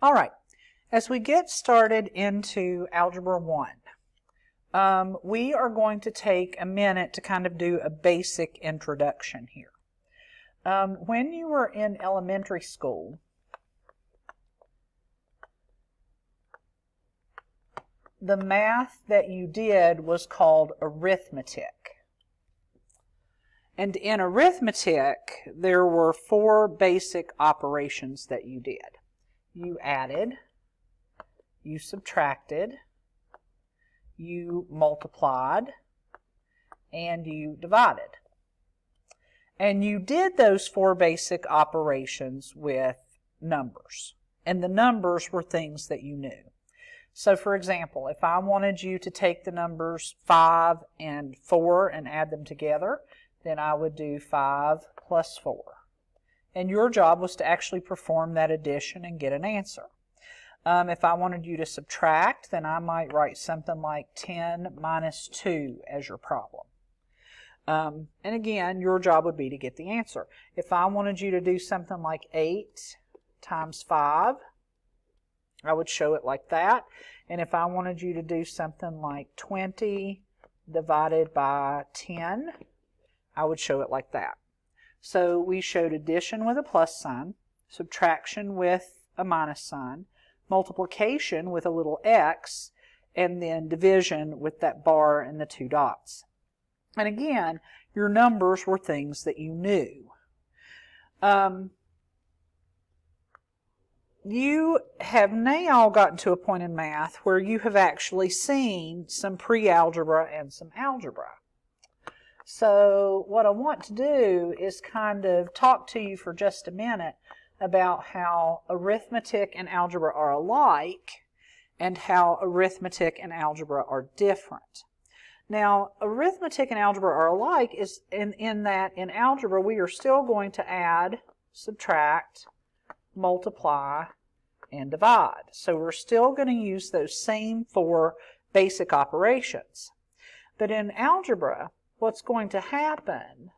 All right, as we get started into Algebra 1, we are going to take a minute to kind of do a basic introduction here. When you were in elementary school, the math that you did was called arithmetic. And in arithmetic, there were 4 basic operations that you did. You added, you subtracted, you multiplied, and you divided. And you did those 4 basic operations with numbers. And the numbers were things that you knew. So for example, if I wanted you to take the numbers 5 and 4 and add them together, then I would do 5 plus 4. And your job was to actually perform that addition and get an answer. If I wanted you to subtract, then I might write something like 10 minus 2 as your problem. And again, your job would be to get the answer. If I wanted you to do something like 8 times 5, I would show it like that. And if I wanted you to do something like 20 divided by 10, I would show it like that. So we showed addition with a plus sign, subtraction with a minus sign, multiplication with a little x, and then division with that bar and the 2 dots. And again, your numbers were things that you knew. You have now gotten to a point in math where you have actually seen some pre-algebra and some algebra. So what I want to do is kind of talk to you for just a minute about how arithmetic and algebra are alike and how arithmetic and algebra are different. Now, arithmetic and algebra are alike is in that in algebra we are still going to add, subtract, multiply, and divide. So we're still going to use those same 4 basic operations. But in algebra, what's going to happen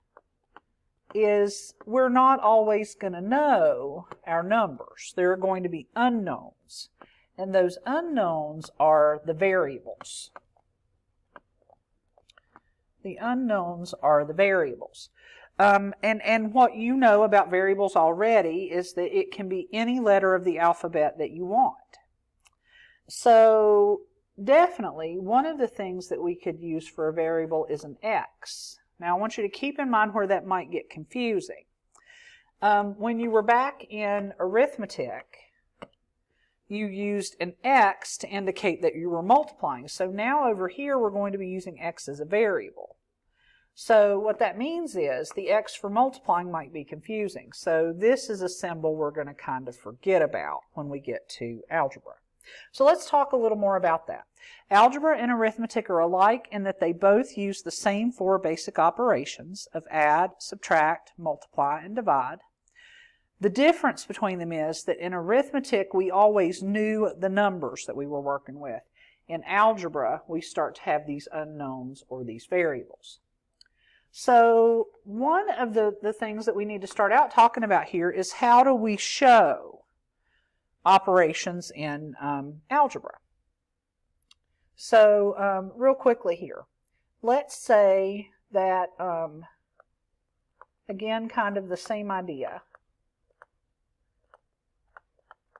is we're not always going to know our numbers. There are going to be unknowns. And those unknowns are the variables. The unknowns are the variables. And what you know about variables already is that it can be any letter of the alphabet that you want. So definitely one of the things that we could use for a variable is an x. Now I want you to keep in mind where that might get confusing. When you were back in arithmetic, you used an x to indicate that you were multiplying. So now over here we're going to be using x as a variable. So what that means is the x for multiplying might be confusing. So this is a symbol we're going to kind of forget about when we get to algebra. So let's talk a little more about that. Algebra and arithmetic are alike in that they both use the same 4 basic operations of add, subtract, multiply, and divide. The difference between them is that in arithmetic we always knew the numbers that we were working with. In algebra we start to have these unknowns or these variables. So one of the things that we need to start out talking about here is how do we show operations in algebra. So real quickly here, let's say that, again, kind of the same idea.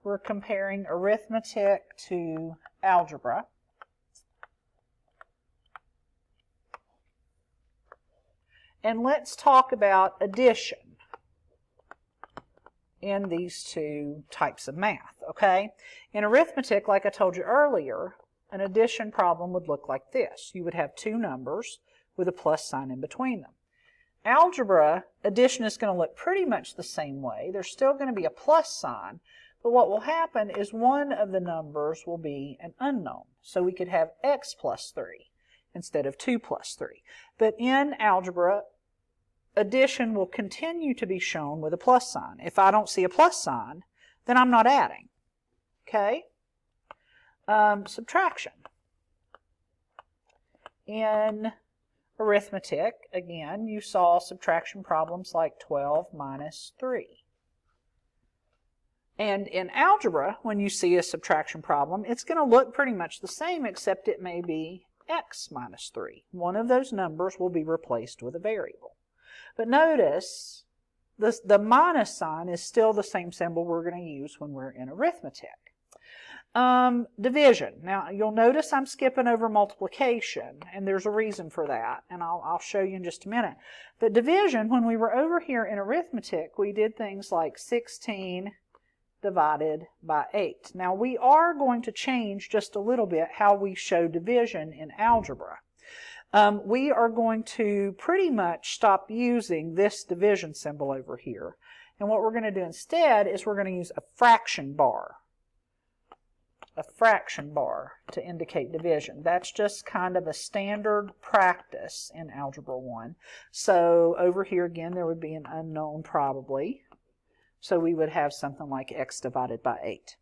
We're comparing arithmetic to algebra. And let's talk about addition in these 2 types of math, okay? In arithmetic, like I told you earlier, an addition problem would look like this. You would have 2 numbers with a plus sign in between them. Algebra, addition is going to look pretty much the same way. There's still going to be a plus sign, but what will happen is one of the numbers will be an unknown. So we could have x plus 3 instead of 2 plus 3. But in algebra, addition will continue to be shown with a plus sign. If I don't see a plus sign, then I'm not adding. Okay? Subtraction. In arithmetic, again, you saw subtraction problems like 12 minus 3. And in algebra, when you see a subtraction problem, it's going to look pretty much the same, except it may be x minus 3. One of those numbers will be replaced with a variable. But notice, the minus sign is still the same symbol we're going to use when we're in arithmetic. Division. Now, you'll notice I'm skipping over multiplication, and there's a reason for that, and I'll show you in just a minute. But division, when we were over here in arithmetic, we did things like 16 divided by 8. Now, we are going to change just a little bit how we show division in algebra. We are going to pretty much stop using this division symbol over here. And what we're going to do instead is we're going to use a fraction bar. A fraction bar to indicate division. That's just kind of a standard practice in Algebra 1. So over here again there would be an unknown probably. So we would have something like x divided by 8.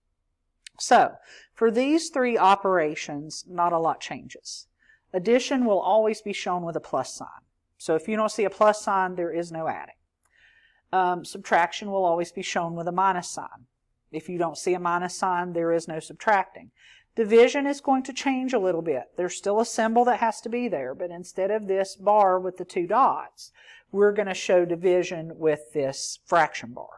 So for these three operations, not a lot changes. Addition will always be shown with a plus sign. So if you don't see a plus sign, there is no adding. Subtraction will always be shown with a minus sign. If you don't see a minus sign, there is no subtracting. Division is going to change a little bit. There's still a symbol that has to be there, but instead of this bar with the two dots, we're going to show division with this fraction bar.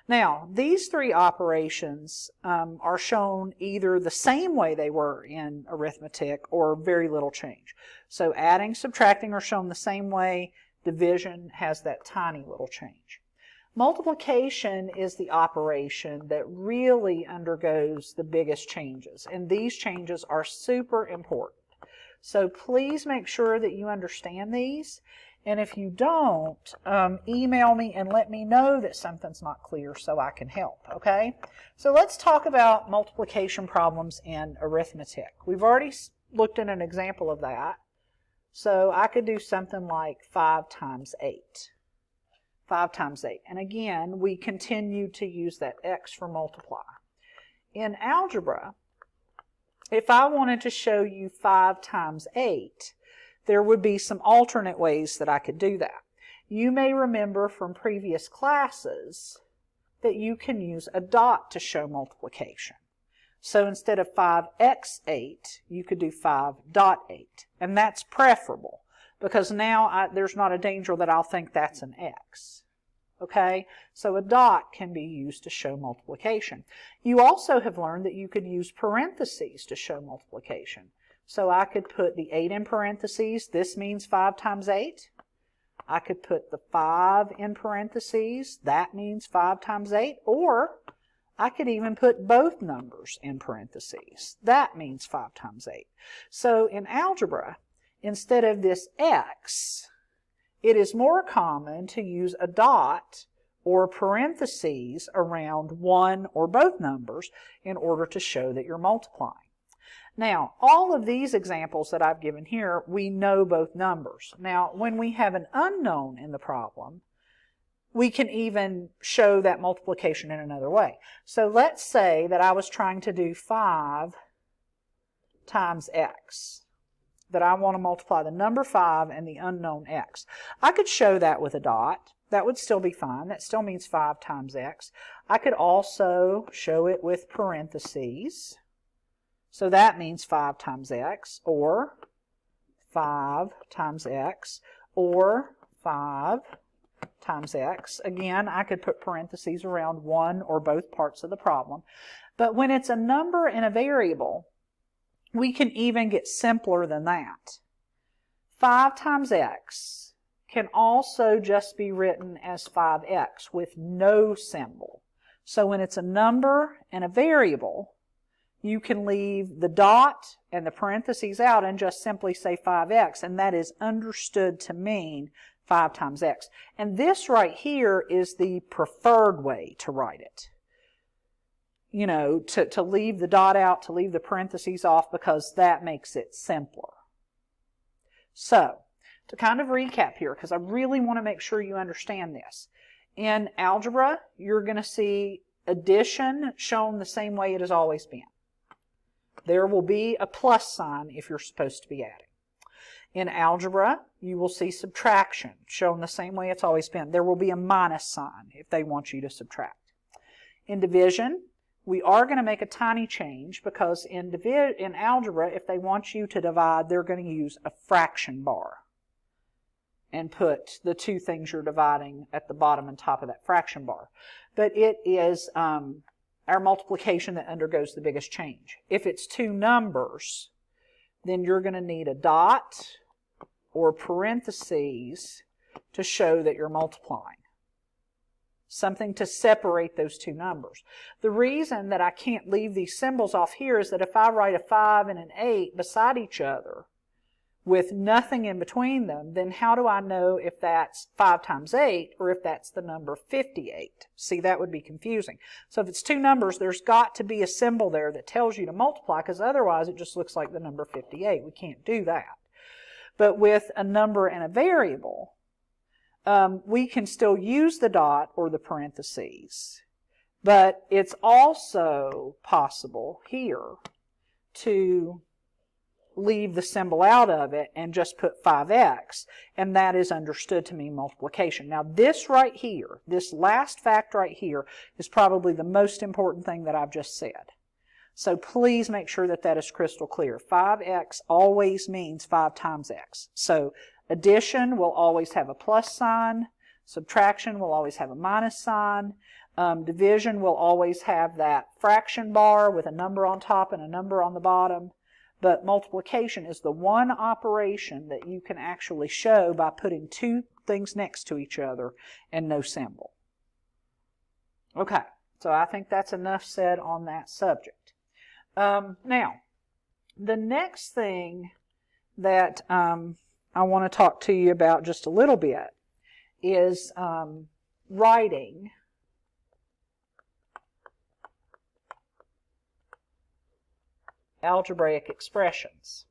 Now, these three operations are shown either the same way they were in arithmetic or very little change. So adding, subtracting are shown the same way. Division has that tiny little change. Multiplication is the operation that really undergoes the biggest changes, and these changes are super important. So please make sure that you understand these, and if you don't, email me and let me know that something's not clear so I can help, okay? So let's talk about multiplication problems in arithmetic. We've already looked at an example of that, so I could do something like 5 times 8. 5 times 8. And again, we continue to use that x for multiply. In algebra, if I wanted to show you 5 times 8, there would be some alternate ways that I could do that. You may remember from previous classes that you can use a dot to show multiplication. So instead of 5x8, you could do 5.8. And that's preferable, because now there's not a danger that I'll think that's an x. Okay, so a dot can be used to show multiplication. You also have learned that you could use parentheses to show multiplication. So I could put the 8 in parentheses. This means 5 times 8. I could put the 5 in parentheses. That means 5 times 8. Or I could even put both numbers in parentheses. That means 5 times 8. So in algebra, instead of this x, it is more common to use a dot or parentheses around one or both numbers in order to show that you're multiplying. Now, all of these examples that I've given here, we know both numbers. Now, when we have an unknown in the problem, we can even show that multiplication in another way. So let's say that I was trying to do 5 times x. That I want to multiply the number 5 and the unknown x. I could show that with a dot. That would still be fine. That still means 5 times x. I could also show it with parentheses. So that means 5 times x, or 5 times x, or 5 times x. Again, I could put parentheses around one or both parts of the problem. But when it's a number and a variable, we can even get simpler than that. 5 times x can also just be written as 5x with no symbol. So when it's a number and a variable, you can leave the dot and the parentheses out and just simply say 5x, and that is understood to mean 5 times x. And this right here is the preferred way to write it. You know, to leave the dot out, to leave the parentheses off, because that makes it simpler. So, to kind of recap here, because I really want to make sure you understand this. In algebra, you're going to see addition shown the same way it has always been. There will be a plus sign if you're supposed to be adding. In algebra, you will see subtraction shown the same way it's always been. There will be a minus sign if they want you to subtract. In division, we are going to make a tiny change because in algebra, if they want you to divide, they're going to use a fraction bar and put the two things you're dividing at the bottom and top of that fraction bar. But it is our multiplication that undergoes the biggest change. If it's two numbers, then you're going to need a dot or parentheses to show that you're multiplying. Something to separate those two numbers. The reason that I can't leave these symbols off here is that if I write a 5 and an 8 beside each other with nothing in between them, then how do I know if that's 5 times 8 or if that's the number 58? See, that would be confusing. So if it's two numbers, there's got to be a symbol there that tells you to multiply, because otherwise it just looks like the number 58. We can't do that. But with a number and a variable, we can still use the dot or the parentheses, but it's also possible here to leave the symbol out of it and just put 5x, and that is understood to mean multiplication. Now this right here, this last fact right here, is probably the most important thing that I've just said. So please make sure that that is crystal clear. 5x always means 5 times x. So addition will always have a plus sign. Subtraction will always have a minus sign. Division will always have that fraction bar with a number on top and a number on the bottom. But multiplication is the one operation that you can actually show by putting two things next to each other and no symbol. Okay, so I think that's enough said on that subject. Now, the next thing that I want to talk to you about just a little bit is writing algebraic expressions.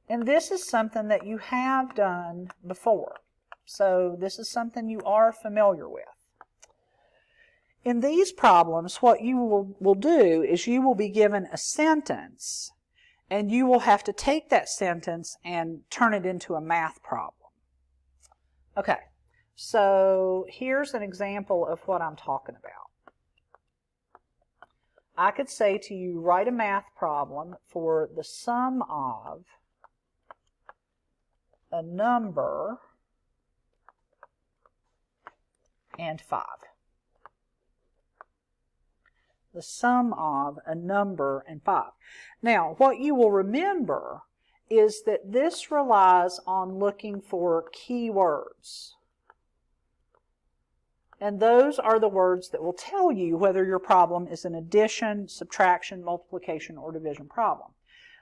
And this is something that you have done before. So this is something you are familiar with. In these problems, what you will do is you will be given a sentence, and you will have to take that sentence and turn it into a math problem. Okay, so here's an example of what I'm talking about. I could say to you, write a math problem for the sum of a number and 5. The sum of a number and 5. Now, what you will remember is that this relies on looking for keywords. And those are the words that will tell you whether your problem is an addition, subtraction, multiplication, or division problem.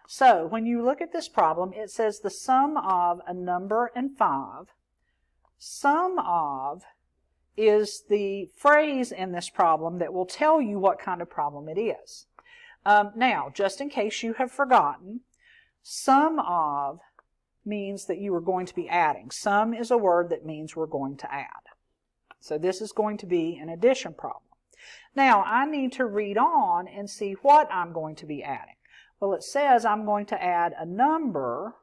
So, when you look at this problem, it says the sum of a number and 5. Sum of is the phrase in this problem that will tell you what kind of problem it is. Now, just in case you have forgotten, sum of means that you are going to be adding. Sum is a word that means we're going to add. So this is going to be an addition problem. Now, I need to read on and see what I'm going to be adding. Well, it says I'm going to add a number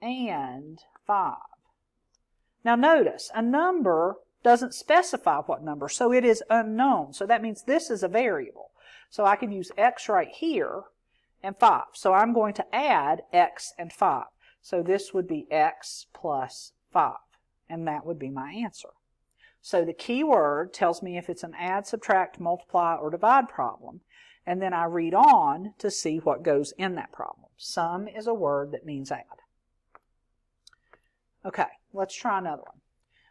and 5. Now notice, a number doesn't specify what number, so it is unknown. So that means this is a variable. So I can use x right here and 5. So I'm going to add x and 5. So this would be x plus 5, and that would be my answer. So the key word tells me if it's an add, subtract, multiply, or divide problem, and then I read on to see what goes in that problem. Sum is a word that means add. Okay, let's try another one.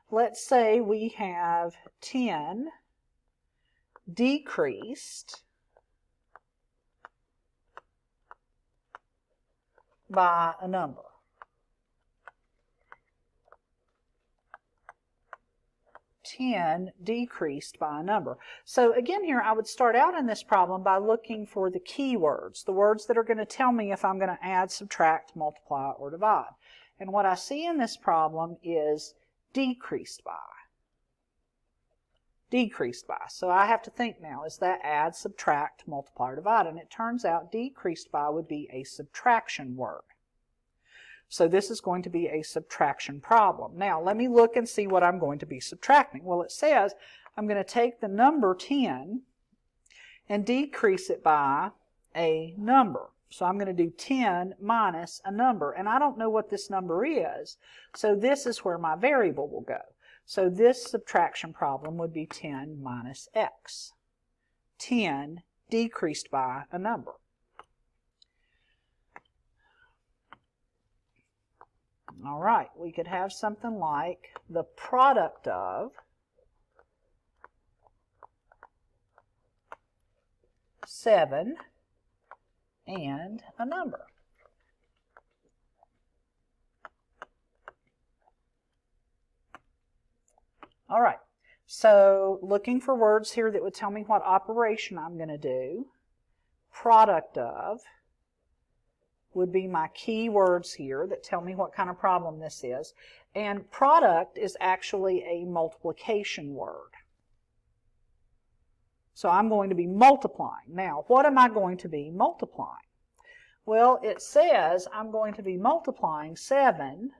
Let's say we have 10 decreased by a number. 10 decreased by a number. So again here, I would start out in this problem by looking for the keywords, the words that are going to tell me if I'm going to add, subtract, multiply, or divide. And what I see in this problem is decreased by. Decreased by. So I have to think now, is that add, subtract, multiply, or divide? And it turns out decreased by would be a subtraction word. So this is going to be a subtraction problem. Now, let me look and see what I'm going to be subtracting. Well, it says I'm going to take the number 10 and decrease it by a number. So I'm going to do 10 minus a number, and I don't know what this number is, so this is where my variable will go. So this subtraction problem would be 10 minus x. 10 decreased by a number. All right, we could have something like the product of 7 and a number. All right, so looking for words here that would tell me what operation I'm going to do. Product of would be my key words here that tell me what kind of problem this is. And product is actually a multiplication word. So I'm going to be multiplying. Now, what am I going to be multiplying? Well, it says I'm going to be multiplying 7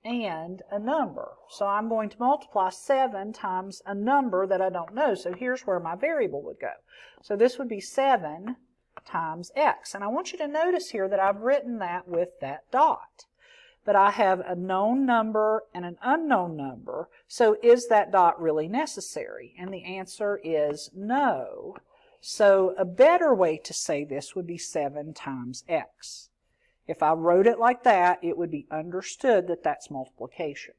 and a number. So I'm going to multiply 7 times a number that I don't know. So here's where my variable would go. So this would be 7 times x. And I want you to notice here that I've written that with that dot. But I have a known number and an unknown number. So is that dot really necessary? And the answer is no. So a better way to say this would be 7 times x. If I wrote it like that, it would be understood that that's multiplication.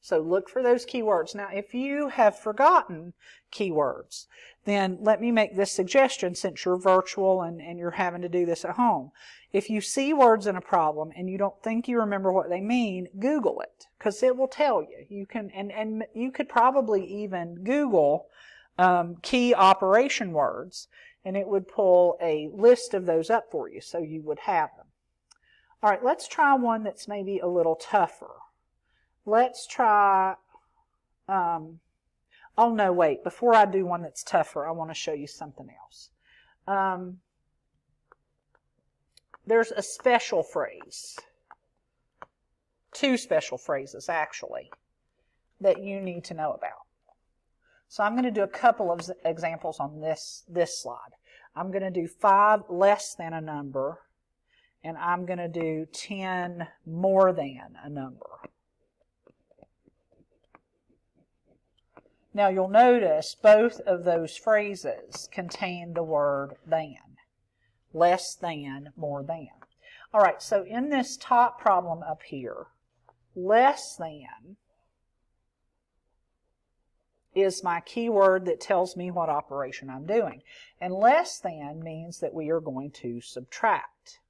So look for those keywords. Now, if you have forgotten keywords, then let me make this suggestion since you're virtual and you're having to do this at home. If you see words in a problem and you don't think you remember what they mean, Google it, because it will tell you. You can, and you could probably even Google key operation words, and it would pull a list of those up for you, so you would have them. All right, let's try one that's maybe a little tougher. Let's try, oh no, wait, before I do one that's tougher, I want to show you something else. There's a special phrase, 2 special phrases actually, that you need to know about. So I'm going to do a couple of examples on this slide. I'm going to do 5 less than a number, and I'm going to do 10 more than a number. Now you'll notice both of those phrases contain the word than. Less than, more than. All right, so in this top problem up here, less than is my keyword that tells me what operation I'm doing. And less than means that we are going to subtract.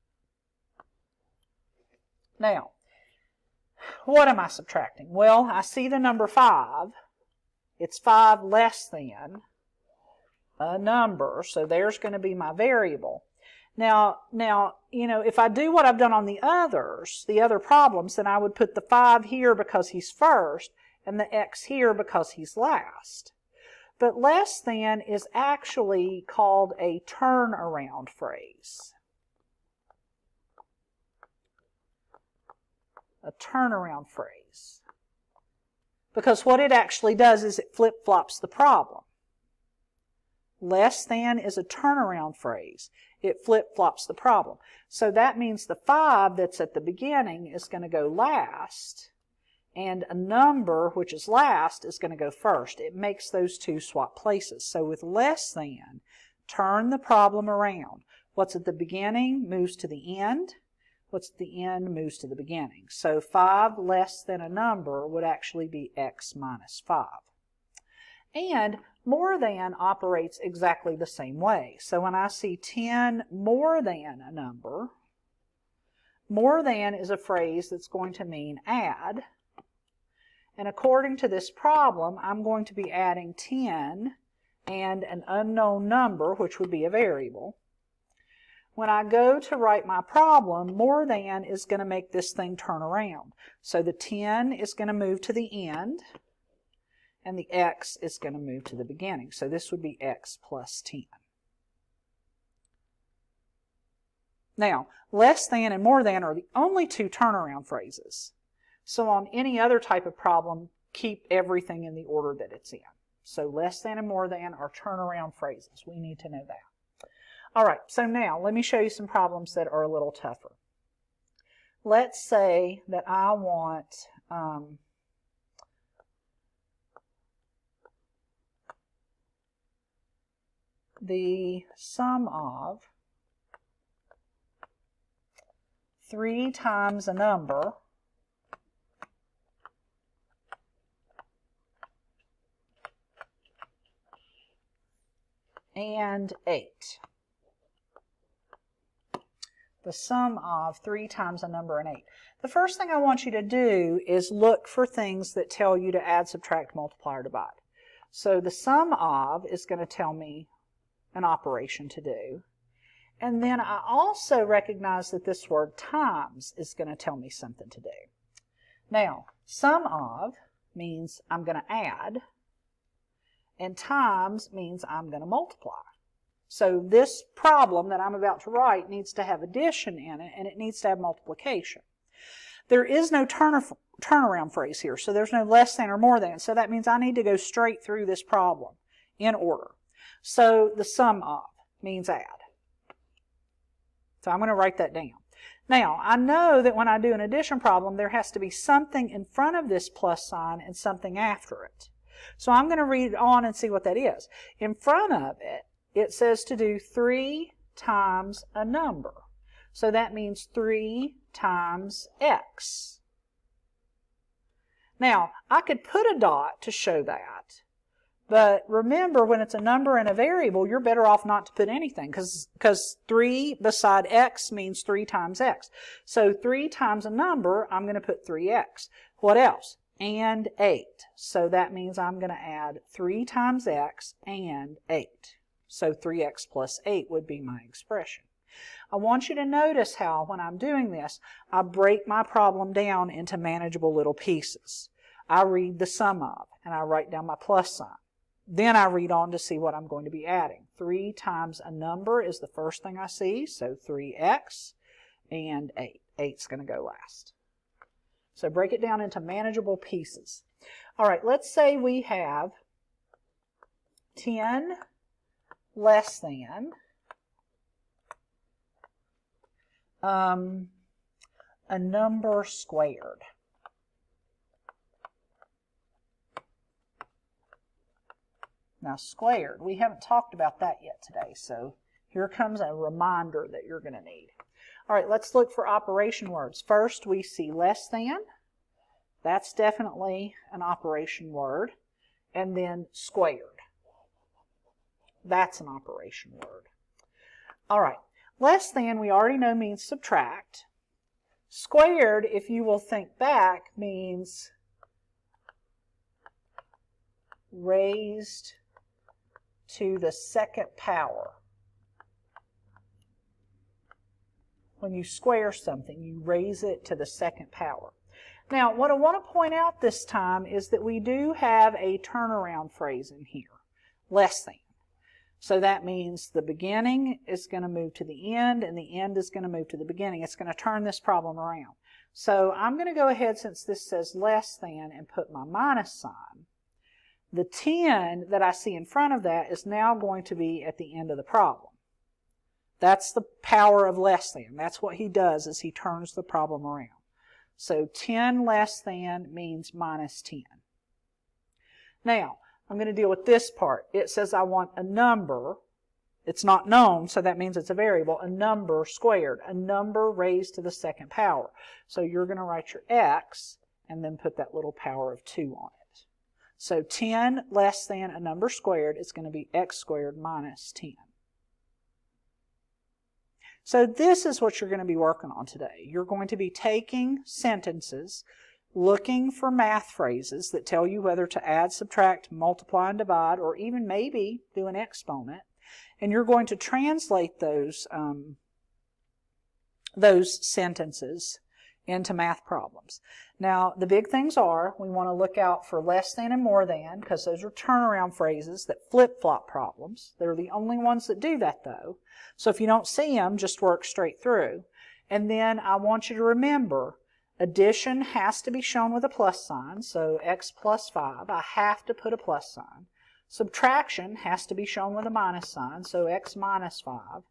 Now, what am I subtracting? Well, I see the number 5. It's 5 less than a number, so there's going to be my variable. Now, you know, if I do what I've done on the other problems, then I would put the 5 here because he's first, and the x here because he's last. But less than is actually called a turnaround phrase. A turnaround phrase. Because what it actually does is it flip-flops the problem. Less than is a turnaround phrase. It flip-flops the problem. So that means the 5 that's at the beginning is going to go last, and a number, which is last, is going to go first. It makes those two swap places. So with less than, turn the problem around. What's at the beginning moves to the end. What's at the end moves to the beginning. So 5 less than a number would actually be x minus 5. And more than operates exactly the same way. So when I see 10 more than a number, more than is a phrase that's going to mean add. And according to this problem, I'm going to be adding 10 and an unknown number, which would be a variable. When I go to write my problem, more than is going to make this thing turn around. So the 10 is going to move to the end, and the x is going to move to the beginning. So this would be x plus 10. Now, less than and more than are the only two turnaround phrases. So on any other type of problem, keep everything in the order that it's in. So less than and more than are turnaround phrases. We need to know that. All right, so now let me show you some problems that are a little tougher. Let's say that I want the sum of 3 times a number and 8. The sum of 3 times a number and 8. The first thing I want you to do is look for things that tell you to add, subtract, multiply, or divide. So the sum of is going to tell me an operation to do. And then I also recognize that this word times is going to tell me something to do. Now, sum of means I'm going to add, and times means I'm going to multiply. So this problem that I'm about to write needs to have addition in it, and it needs to have multiplication. There is no turnaround phrase here, so there's no less than or more than. So that means I need to go straight through this problem in order. So the sum of means add. So I'm going to write that down. Now, I know that when I do an addition problem, there has to be something in front of this plus sign and something after it. So I'm going to read on and see what that is. In front of it, it says to do 3 times a number. So that means 3 times x. Now, I could put a dot to show that. But remember, when it's a number and a variable, you're better off not to put anything because 3 beside x means 3 times x. So 3 times a number, I'm going to put 3x. What else? And 8. So that means I'm going to add 3 times x and 8. So 3x plus 8 would be my expression. I want you to notice how, when I'm doing this, I break my problem down into manageable little pieces. I read the sum of, and I write down my plus sign. Then I read on to see what I'm going to be adding. 3 times a number is the first thing I see, so 3x and 8. 8's going to go last. So break it down into manageable pieces. All right, let's say we have 10 less than a number squared. Now squared, we haven't talked about that yet today, so here comes a reminder that you're going to need. All right, let's look for operation words. First we see less than. That's definitely an operation word. And then squared. That's an operation word. All right, less than we already know means subtract. Squared, if you will think back, means raised to the second power. When you square something, you raise it to the second power. Now, what I want to point out this time is that we do have a turnaround phrase in here, less than. So that means the beginning is going to move to the end, and the end is going to move to the beginning. It's going to turn this problem around. So I'm going to go ahead, since this says less than, and put my minus sign. The 10 that I see in front of that is now going to be at the end of the problem. That's the power of less than. That's what he does, is he turns the problem around. So 10 less than means minus 10. Now, I'm going to deal with this part. It says I want a number. It's not known, so that means it's a variable. A number squared. A number raised to the second power. So you're going to write your x and then put that little power of 2 on it. So 10 less than a number squared is going to be x squared minus 10. So this is what you're going to be working on today. You're going to be taking sentences, looking for math phrases that tell you whether to add, subtract, multiply, and divide, or even maybe do an exponent. And you're going to translate those sentences into math problems. Now, the big things are, we want to look out for less than and more than, because those are turnaround phrases that flip-flop problems. They're the only ones that do that, though. So if you don't see them, just work straight through. And then I want you to remember, addition has to be shown with a plus sign, so x plus 5, I have to put a plus sign. Subtraction has to be shown with a minus sign, so x minus 5.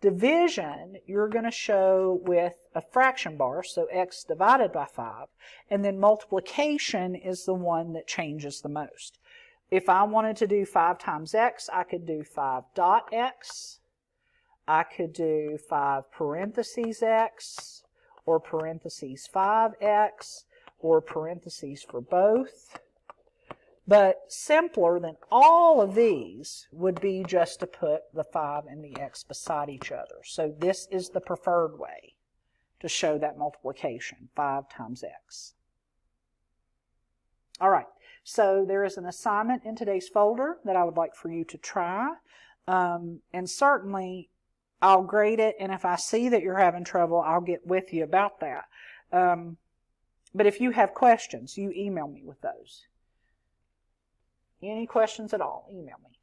Division, you're going to show with a fraction bar, so x divided by 5. And then multiplication is the one that changes the most. If I wanted to do 5 times x, I could do 5 dot x. I could do 5 parentheses x, or parentheses 5x, or parentheses for both. But simpler than all of these would be just to put the 5 and the x beside each other. So this is the preferred way to show that multiplication, 5 times x. All right, so there is an assignment in today's folder that I would like for you to try. And certainly I'll grade it, and if I see that you're having trouble, I'll get with you about that. But if you have questions, you email me with those. Any questions at all, email me.